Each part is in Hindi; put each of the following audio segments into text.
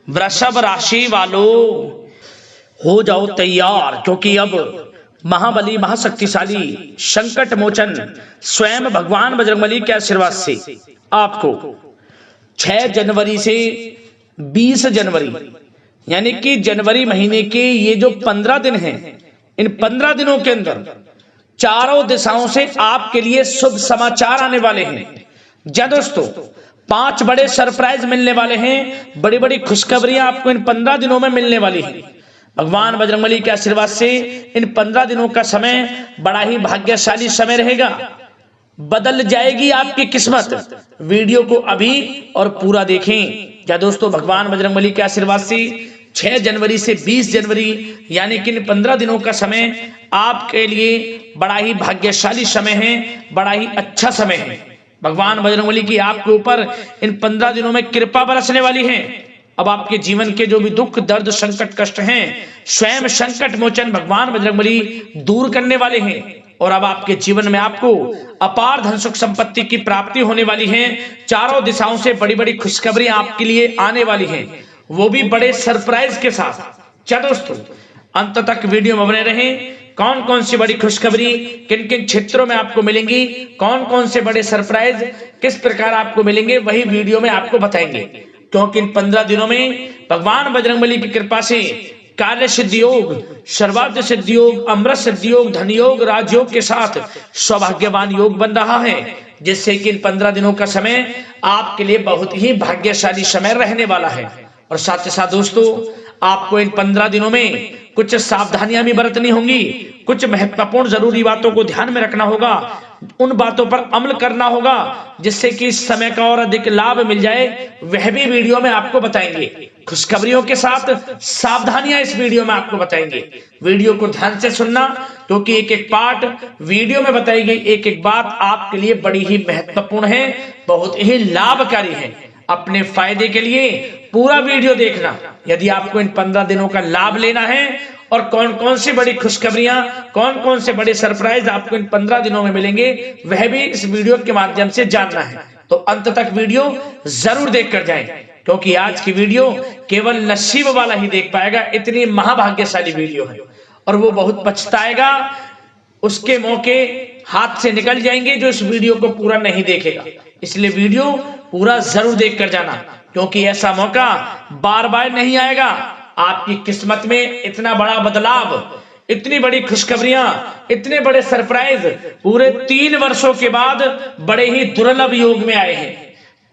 वृषभ राशि वालों हो जाओ तैयार, क्योंकि अब महाबली महाशक्तिशाली संकट मोचन स्वयं भगवान बजरंगबली के आशीर्वाद से आपको 6 जनवरी से 20 जनवरी यानी कि जनवरी महीने के ये जो 15 दिन हैं, इन 15 दिनों के अंदर चारों दिशाओं से आपके लिए शुभ समाचार आने वाले हैं। जी दोस्तों, 5 बड़े सरप्राइज मिलने वाले हैं, बड़ी बड़ी खुशखबरियां आपको इन 15 दिनों में मिलने वाली हैं। भगवान बजरंगबली के आशीर्वाद से इन 15 दिनों का समय बड़ा ही भाग्यशाली समय रहेगा, बदल जाएगी आपकी किस्मत। वीडियो को अभी और पूरा देखें। क्या दोस्तों, भगवान बजरंगबली के आशीर्वाद से 6 जनवरी से 20 जनवरी यानी कि इन 15 दिनों का समय आपके लिए बड़ा ही भाग्यशाली समय है, बड़ा ही अच्छा समय है। भगवान बजरंगबली की आपके ऊपर इन 15 दिनों में कृपा बरसने वाली है। अब आपके जीवन के जो भी दुख दर्द संकट कष्ट हैं, स्वयं संकट मोचन भगवान बजरंगबली दूर करने वाले हैं। और अब आपके जीवन में आपको अपार धन सुख संपत्ति की प्राप्ति होने वाली है। चारों दिशाओं से बड़ी बड़ी खुशखबरियां आपके लिए आने वाली हैं, वो भी बड़े सरप्राइज के साथ। क्या दोस्तों, अंत तक वीडियो में बने रहें। कौन कौन सी बड़ी खुशखबरी किन किन क्षेत्रों में आपको मिलेंगी, कौन कौन से बड़े सरप्राइज किस प्रकार आपको मिलेंगे, वही वीडियो में आपको बताएंगे। क्योंकि इन 15 दिनों में भगवान बजरंगबली की कृपा से कार्य सिद्धि योग, सर्वार्थ सिद्धि योग, अमृत सिद्धि योग, धन योग, राजयोग के साथ सौभाग्यवान योग बन रहा है, जिससे कि इन 15 दिनों का समय आपके लिए बहुत ही भाग्यशाली समय रहने वाला है। और साथ ही साथ दोस्तों, आपको इन 15 दिनों में कुछ सावधानियां भी बरतनी होंगी, कुछ महत्वपूर्ण जरूरी बातों को ध्यान में रखना होगा, उन बातों पर अमल करना होगा, जिससे कि इस समय का और अधिक लाभ मिल जाए, वह भी वीडियो में आपको बताएंगे। खुशखबरियों के साथ सावधानियां इस वीडियो में आपको बताएंगे। वीडियो को ध्यान से सुनना, क्योंकि एक एक पार्ट वीडियो में बताई गई एक एक बात आपके लिए बड़ी ही महत्वपूर्ण है, बहुत ही लाभकारी है। अपने फायदे के लिए पूरा वीडियो देखना। यदि आपको इन 15 दिनों का लाभ लेना है और कौन कौन सी बड़ी खुशखबरियां, कौन कौन से बड़े सरप्राइज आपको इन 15 दिनों में मिलेंगे, वह भी इस वीडियो के माध्यम से जानना है, तो अंत तक वीडियो जरूर देखकर जाएं। क्योंकि आज की वीडियो केवल नसीब वाला ही देख पाएगा, इतनी महाभाग्यशाली वीडियो है। और वो बहुत पछताएगा, उसके मौके हाथ से निकल जाएंगे जो इस वीडियो को पूरा नहीं देखेगा। इसलिए वीडियो पूरा जरूर देख कर जाना, क्योंकि ऐसा मौका बार बार नहीं आएगा। आपकी किस्मत में इतना बड़ा बदलाव, इतनी बड़ी खुशखबरियां, इतने बड़े सरप्राइज पूरे 3 वर्षों के बाद बड़े ही दुर्लभ योग में आए हैं।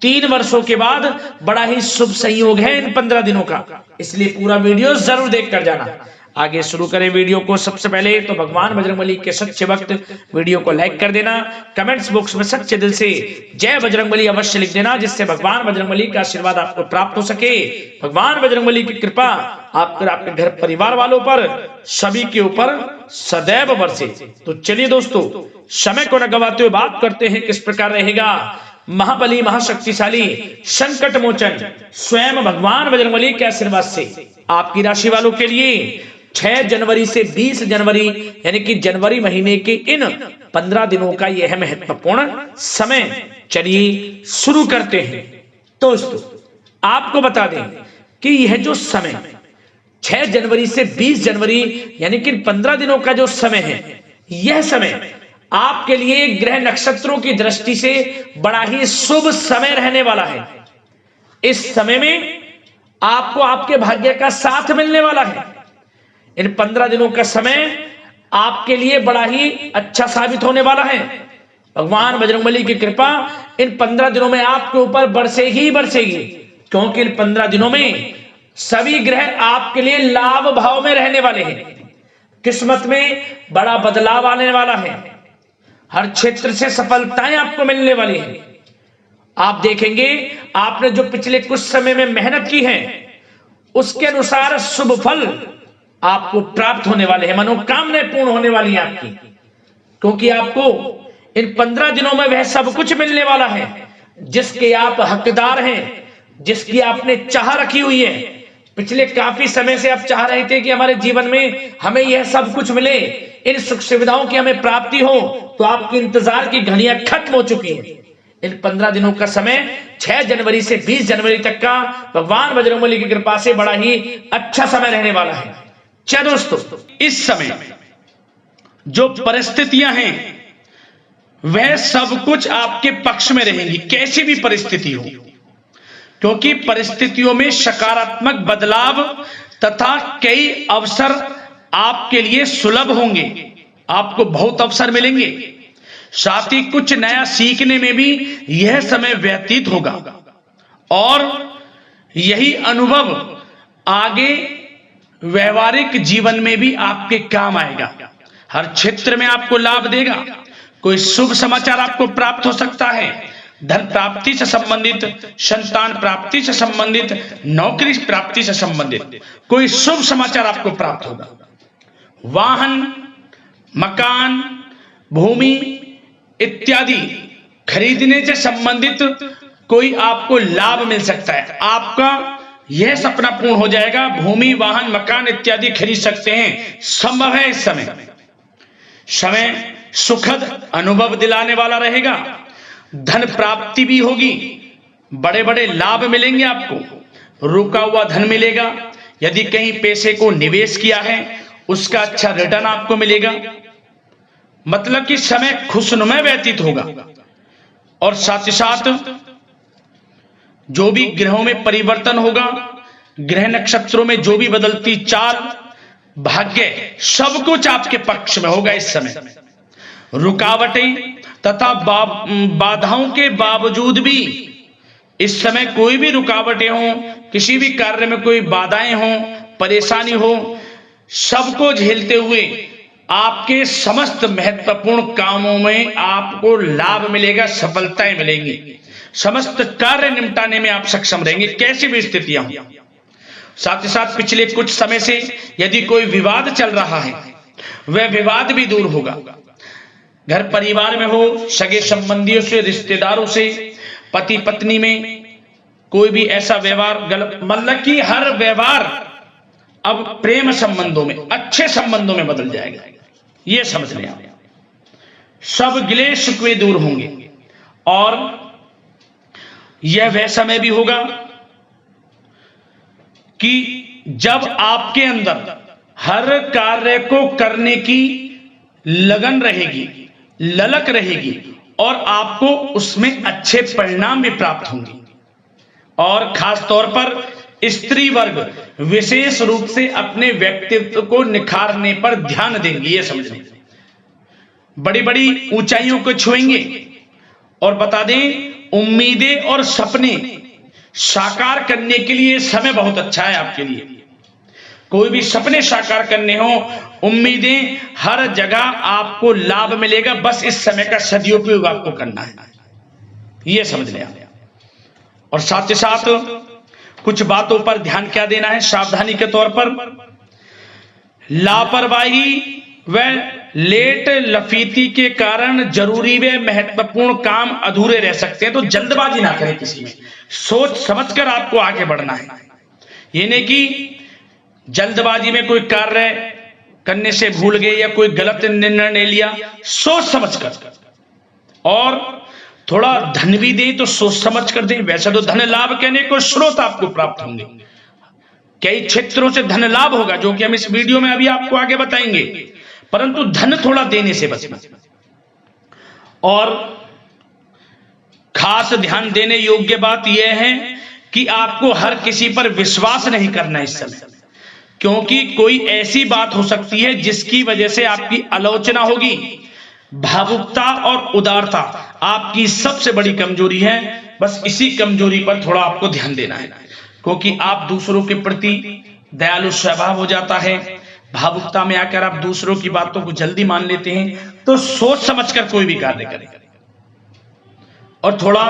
3 वर्षों के बाद बड़ा ही शुभ संयोग है इन 15 दिनों का। इसलिए पूरा वीडियो जरूर देख कर जाना। आगे शुरू करें वीडियो को। सबसे पहले तो भगवान बजरंगबली के सच्चे भक्त वीडियो को लाइक कर देना, कमेंट्स बॉक्स में सच्चे दिल से जय बजरंगबली अवश्य लिख देना, जिससे भगवान बजरंगबली का आशीर्वाद आपको प्राप्त हो सके। भगवान बजरंगबली की कृपा आपके घर परिवार वालों पर, सभी के ऊपर सदैव बरसे। तो चलिए दोस्तों, समय को न गवाते हुए बात करते हैं किस प्रकार रहेगा महाबली महाशक्तिशाली संकट मोचन स्वयं भगवान बजरंगबली के आशीर्वाद से आपकी राशि वालों के लिए 6 जनवरी से 20 जनवरी यानी कि जनवरी महीने के इन 15 दिनों का यह महत्वपूर्ण समय। चलिए शुरू करते हैं। दोस्तों, आपको बता दें कि यह जो समय 6 जनवरी से 20 जनवरी यानी कि 15 दिनों का जो समय है, यह समय आपके लिए ग्रह नक्षत्रों की दृष्टि से बड़ा ही शुभ समय रहने वाला है। इस समय में आपको आपके भाग्य का साथ मिलने वाला है। इन 15 दिनों का समय आपके लिए बड़ा ही अच्छा साबित होने वाला है। भगवान बजरंगबली की कृपा इन 15 दिनों में आपके ऊपर बरसे ही बरसेगी, क्योंकि इन 15 दिनों में सभी ग्रह आपके लिए लाभ भाव में रहने वाले हैं। किस्मत में बड़ा बदलाव आने वाला है। हर क्षेत्र से सफलताएं आपको मिलने वाली हैं। आप देखेंगे, आपने जो पिछले कुछ समय में मेहनत की है, उसके अनुसार शुभ फल आपको प्राप्त होने वाले हैं, मनोकामनाएं पूर्ण होने वाली हैं आपकी। क्योंकि आपको इन 15 दिनों में वह सब कुछ मिलने वाला है जिसके आप हकदार हैं, जिसकी आपने चाह रखी हुई है। पिछले काफी समय से आप चाह रहे थे कि हमारे जीवन में हमें यह सब कुछ मिले, इन सुख सुविधाओं की हमें प्राप्ति हो, तो आपकी इंतजार की घड़ियां खत्म हो चुकी हैं। इन 15 दिनों का समय 6 जनवरी से 20 जनवरी तक का भगवान बजरंगबली की कृपा से बड़ा ही अच्छा समय रहने वाला है। चलो दोस्तों, इस समय जो परिस्थितियां हैं वह सब कुछ आपके पक्ष में रहेंगी, कैसी भी परिस्थिति हो, क्योंकि परिस्थितियों में सकारात्मक बदलाव तथा कई अवसर आपके लिए सुलभ होंगे। आपको बहुत अवसर मिलेंगे, साथ ही कुछ नया सीखने में भी यह समय व्यतीत होगा और यही अनुभव आगे व्यवहारिक जीवन में भी आपके काम आएगा। हर क्षेत्र में आपको लाभ देगा। कोई शुभ समाचार आपको प्राप्त हो सकता है। धन प्राप्ति से संबंधित, संतान प्राप्ति से संबंधित, नौकरी प्राप्ति से संबंधित कोई शुभ समाचार आपको प्राप्त होगा। वाहन, मकान, भूमि इत्यादि खरीदने से संबंधित कोई आपको लाभ मिल सकता है। आपका यह सपना पूर्ण हो जाएगा। भूमि, वाहन, मकान इत्यादि खरीद सकते हैं, संभव है। इस समय सुखद अनुभव दिलाने वाला रहेगा। धन प्राप्ति भी होगी, बड़े बड़े लाभ मिलेंगे आपको। रुका हुआ धन मिलेगा। यदि कहीं पैसे को निवेश किया है उसका अच्छा रिटर्न आपको मिलेगा। मतलब कि समय खुशनुमा व्यतीत होगा। और साथ ही साथ जो भी ग्रहों में परिवर्तन होगा, ग्रह नक्षत्रों में जो भी बदलती चाल, भाग्य, सब कुछ आपके पक्ष में होगा। इस समय रुकावटें तथा बाधाओं के बावजूद भी इस समय कोई भी रुकावटें हो, किसी भी कार्य में कोई बाधाएं हो, परेशानी हो, सबको झेलते हुए आपके समस्त महत्वपूर्ण कामों में आपको लाभ मिलेगा, सफलताएं मिलेंगी। समस्त कार्य निपटाने में आप सक्षम रहेंगे, कैसी भी स्थितियां हो। साथ ही साथ पिछले कुछ समय से यदि कोई विवाद चल रहा है वह विवाद भी दूर होगा। घर परिवार में हो, सगे संबंधियों से, रिश्तेदारों से, पति पत्नी में कोई भी ऐसा व्यवहार गलत, मतलब कि हर व्यवहार अब प्रेम संबंधों में, अच्छे संबंधों में बदल जाएगा। यह समझ लें आप। सब गिले शिकवे दूर होंगे और यह वह समय भी होगा कि जब आपके अंदर हर कार्य को करने की लगन रहेगी, ललक रहेगी और आपको उसमें अच्छे परिणाम भी प्राप्त होंगे। और खास तौर पर स्त्री वर्ग विशेष रूप से अपने व्यक्तित्व को निखारने पर ध्यान देंगे। ये समझें, बड़ी बड़ी ऊंचाइयों को छुएंगे। और बता दें, उम्मीदें और सपने साकार करने के लिए समय बहुत अच्छा है आपके लिए। कोई भी सपने साकार करने हो, उम्मीदें, हर जगह आपको लाभ मिलेगा। बस इस समय का सदुपयोग आपको करना है, यह समझ लें। और साथ ही साथ कुछ बातों पर ध्यान क्या देना है सावधानी के तौर पर। लापरवाही व लेट लफीती के कारण जरूरी व महत्वपूर्ण काम अधूरे रह सकते हैं। तो जल्दबाजी ना करें किसी में, सोच समझकर आपको आगे बढ़ना है। ये नहीं कि जल्दबाजी में कोई कार्य करने से भूल गए या कोई गलत निर्णय ले लिया। सोच समझकर, और थोड़ा धन भी दें तो सोच समझ कर दें। वैसे तो धन लाभ कहने को स्रोत आपको प्राप्त होंगे, कई क्षेत्रों से धन लाभ होगा जो कि हम इस वीडियो में अभी आपको आगे बताएंगे, परंतु धन थोड़ा देने से बचना। और खास ध्यान देने योग्य बात यह है कि आपको हर किसी पर विश्वास नहीं करना इस समय, क्योंकि कोई ऐसी बात हो सकती है जिसकी वजह से आपकी आलोचना होगी। भावुकता और उदारता आपकी सबसे बड़ी कमजोरी है। बस इसी कमजोरी पर थोड़ा आपको ध्यान देना है, क्योंकि आप दूसरों के प्रति दयालु स्वभाव हो जाता है। भावुकता में आकर आप दूसरों की बातों को जल्दी मान लेते हैं। तो सोच समझकर कोई भी कार्य करें। और थोड़ा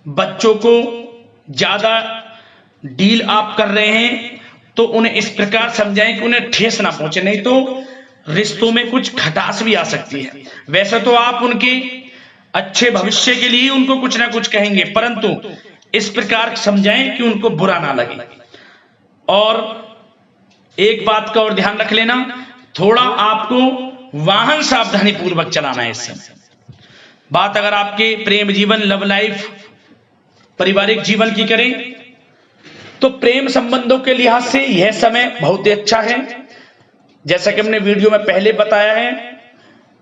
बच्चों को ज्यादा डील आप कर रहे हैं तो उन्हें इस प्रकार समझाएं कि उन्हें ठेस ना पहुंचे, नहीं तो रिश्तों में कुछ खटास भी आ सकती है। वैसे तो आप उनके अच्छे भविष्य के लिए उनको कुछ ना कुछ कहेंगे, परंतु इस प्रकार समझाएं कि उनको बुरा ना लगे। और एक बात का और ध्यान रख लेना, थोड़ा आपको वाहन सावधानी पूर्वक चलाना है इस समय, बात अगर आपके प्रेम जीवन, लव लाइफ, पारिवारिक जीवन की करें तो प्रेम संबंधों के लिहाज से यह समय बहुत ही अच्छा है। जैसा कि हमने वीडियो में पहले बताया है,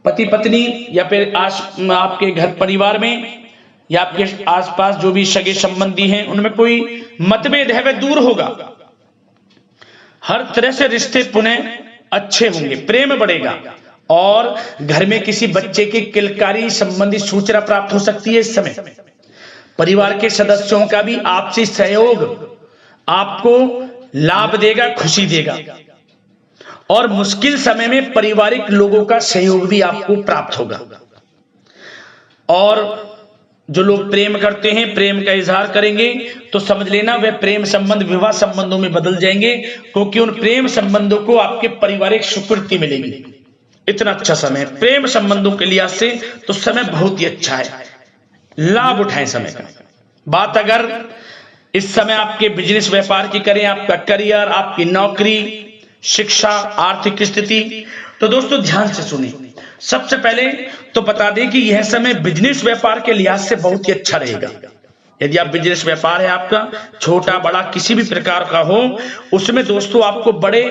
पति पत्नी या फिर आपके घर परिवार में या आपके आसपास जो भी सगे संबंधी हैं उनमें कोई मतभेद है वह दूर होगा। हर तरह से रिश्ते पुनः अच्छे होंगे, प्रेम बढ़ेगा और घर में किसी बच्चे की किलकारी संबंधी सूचना प्राप्त हो सकती है। इस समय परिवार के सदस्यों का भी आपसी सहयोग आपको लाभ देगा, खुशी देगा और मुश्किल समय में पारिवारिक लोगों का सहयोग भी आपको प्राप्त होगा। और जो लोग प्रेम करते हैं, प्रेम का इजहार करेंगे तो समझ लेना वह प्रेम संबंध विवाह संबंधों में बदल जाएंगे, क्योंकि उन प्रेम संबंधों को आपके पारिवारिक स्वीकृति मिलेगी। इतना अच्छा समय प्रेम संबंधों के लिहाज से तो समय बहुत ही अच्छा है, लाभ उठाएं समय का। बात अगर इस समय आपके बिजनेस व्यापार की करें, आपका करियर, आपकी नौकरी, शिक्षा, आर्थिक स्थिति, तो दोस्तों ध्यान से सुनिए। सबसे पहले तो बता दें कि यह समय बिजनेस व्यापार के लिहाज से बहुत ही अच्छा रहेगा। यदि आप बिजनेस व्यापार है आपका, छोटा बड़ा किसी भी प्रकार का हो, उसमें दोस्तों आपको बड़े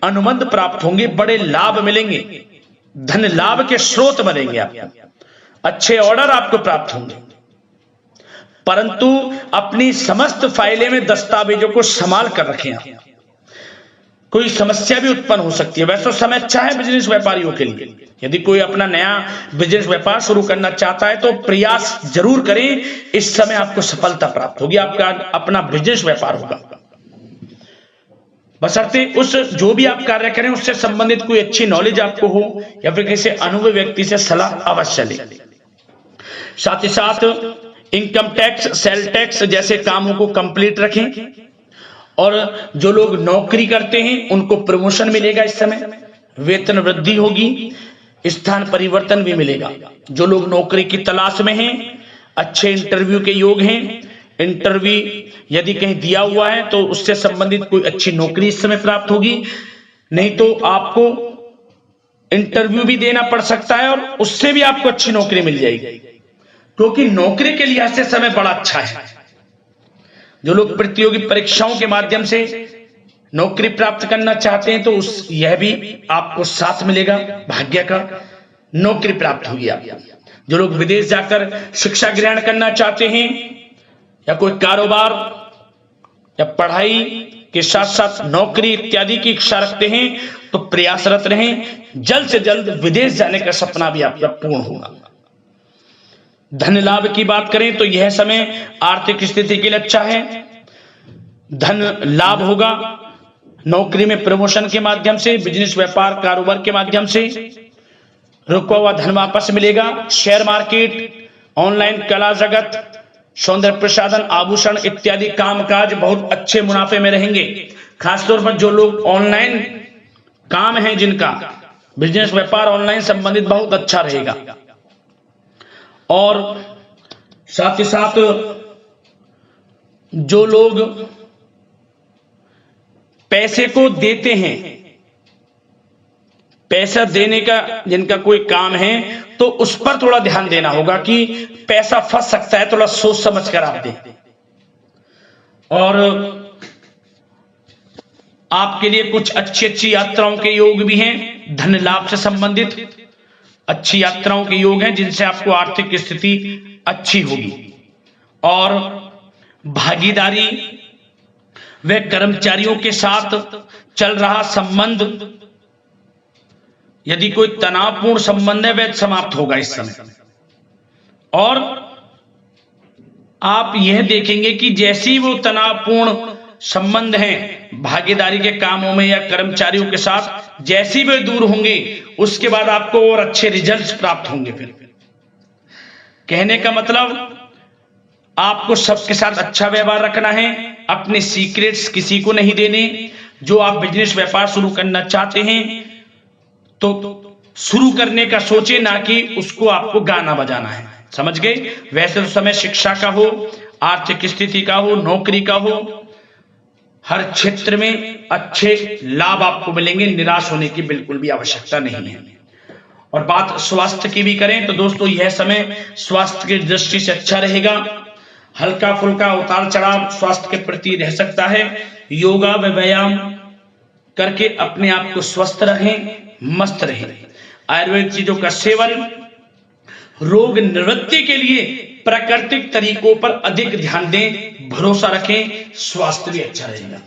अनुबंध प्राप्त होंगे, बड़े लाभ मिलेंगे, धन लाभ के स्रोत बनेंगे, आपको अच्छे ऑर्डर आपको प्राप्त होंगे। परंतु अपनी समस्त फाइलें में दस्तावेजों को संभाल कर रखें आप, कोई समस्या भी उत्पन्न हो सकती है। वैसे तो समय अच्छा है बिजनेस व्यापारियों के लिए। यदि कोई अपना नया बिजनेस व्यापार शुरू करना चाहता है तो प्रयास जरूर करें, इस समय आपको सफलता प्राप्त होगी, आपका अपना बिजनेस व्यापार होगा। बशर्ते उस जो भी आप कार्य करें उससे संबंधित कोई अच्छी नॉलेज आपको हो या फिर किसी अनुभवी व्यक्ति से सलाह अवश्य लें। साथ ही साथ इनकम टैक्स, सेल टैक्स जैसे कामों को कंप्लीट रखें और जो लोग नौकरी करते हैं उनको प्रमोशन मिलेगा। इस समय वेतन वृद्धि होगी, स्थान परिवर्तन भी मिलेगा। जो लोग नौकरी की तलाश में हैं, अच्छे इंटरव्यू के योग हैं, इंटरव्यू यदि कहीं दिया हुआ है तो उससे संबंधित कोई अच्छी नौकरी इस समय प्राप्त होगी। नहीं तो आपको इंटरव्यू भी देना पड़ सकता है और उससे भी आपको अच्छी नौकरी मिल जाएगी, क्योंकि नौकरी के लिहाज से समय बड़ा अच्छा है। जो लोग प्रतियोगी परीक्षाओं के माध्यम से नौकरी प्राप्त करना चाहते हैं तो यह भी आपको साथ मिलेगा, भाग्य का नौकरी प्राप्त होगी आपको। जो लोग विदेश जाकर शिक्षा ग्रहण करना चाहते हैं या कोई कारोबार या पढ़ाई के साथ साथ नौकरी इत्यादि की इच्छा रखते हैं तो प्रयासरत रहें, जल्द से जल्द विदेश जाने का सपना भी आपका पूर्ण होगा। धन लाभ की बात करें तो यह समय आर्थिक स्थिति के लिए अच्छा है, धन लाभ होगा। नौकरी में प्रमोशन के माध्यम से, बिजनेस व्यापार कारोबार के माध्यम से रुका हुआ धन वापस मिलेगा। शेयर मार्केट, ऑनलाइन कला जगत, सौंदर्य प्रसाधन, आभूषण इत्यादि कामकाज बहुत अच्छे मुनाफे में रहेंगे। खासतौर पर जो लोग ऑनलाइन काम है, जिनका बिजनेस व्यापार ऑनलाइन संबंधित, बहुत अच्छा रहेगा। और साथ ही साथ जो लोग पैसे को देते हैं, पैसा देने का जिनका कोई काम है तो उस पर थोड़ा ध्यान देना होगा कि पैसा फंस सकता है, थोड़ा सोच समझ कर आप दें। और आपके लिए कुछ अच्छी यात्राओं के योग भी हैं, धन लाभ से संबंधित अच्छी यात्राओं के योग हैं जिनसे आपको आर्थिक स्थिति अच्छी होगी। और भागीदारी व कर्मचारियों के साथ चल रहा संबंध, यदि कोई तनावपूर्ण संबंध है वह समाप्त होगा इस समय। और आप यह देखेंगे कि जैसी वो तनावपूर्ण संबंध हैं भागीदारी के कामों में या कर्मचारियों के साथ, जैसी वे दूर होंगे उसके बाद आपको और अच्छे रिजल्ट्स प्राप्त होंगे। फिर कहने का मतलब आपको सबके साथ अच्छा व्यवहार रखना है, अपने सीक्रेट्स किसी को नहीं देने। जो आप बिजनेस व्यापार शुरू करना चाहते हैं तो शुरू करने का सोचे, ना कि उसको आपको गाना बजाना है, समझ गए। वैसे तो समय शिक्षा का हो, आर्थिक स्थिति का हो, नौकरी का हो, हर क्षेत्र में अच्छे लाभ आपको मिलेंगे, निराश होने की बिल्कुल भी आवश्यकता नहीं है। और बात स्वास्थ्य की भी करें तो दोस्तों यह समय स्वास्थ्य की दृष्टि से अच्छा रहेगा। हल्का फुल्का उतार चढ़ाव स्वास्थ्य के प्रति रह सकता है। योगा व व्यायाम करके अपने आप को स्वस्थ रखें, मस्त रहें। आयुर्वेद चीजों का सेवन, रोग निवृत्ति के लिए प्राकृतिक तरीकों पर अधिक ध्यान दें, भरोसा रखें, स्वास्थ्य भी अच्छा रहेगा।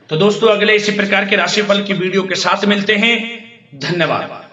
तो दोस्तों अगले इसी प्रकार के राशिफल की वीडियो के साथ मिलते हैं। धन्यवाद।